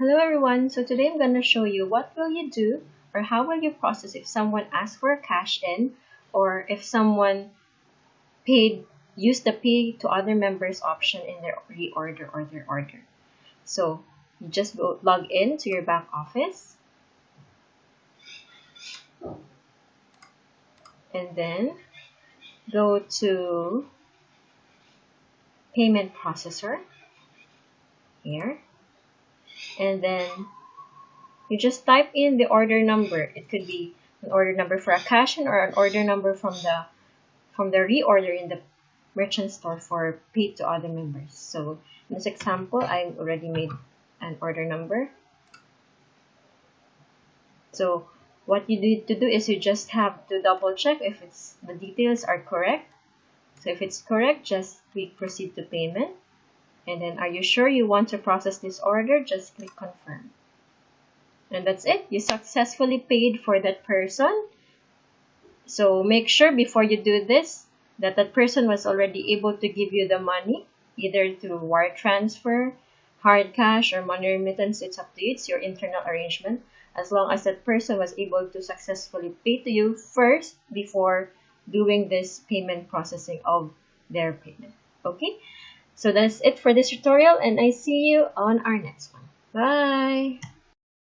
Hello everyone, so today I'm going to show you what will you do or how will you process if someone asks for a cash in or if someone used the pay to other members option in their reorder or their order. So you just log in to your back office and then go to payment processor here, and then you just type in the order number. It could be an order number for a cash in or an order number from the reorder in the merchant store for paid to other members. So in this example, I already made an order number. So what you need to do is you just have to double check if the details are correct. So if it's correct, just click proceed to payment. And then, are you sure you want to process this order? Just click confirm. And that's it. You successfully paid for that person. So make sure before you do this that that person was already able to give you the money, either through wire transfer, hard cash, or money remittance. It's up to you. It's your internal arrangement. As long as that person was able to successfully pay to you first before doing this payment processing of their payment. Okay? So that's it for this tutorial, and I see you on our next one. Bye!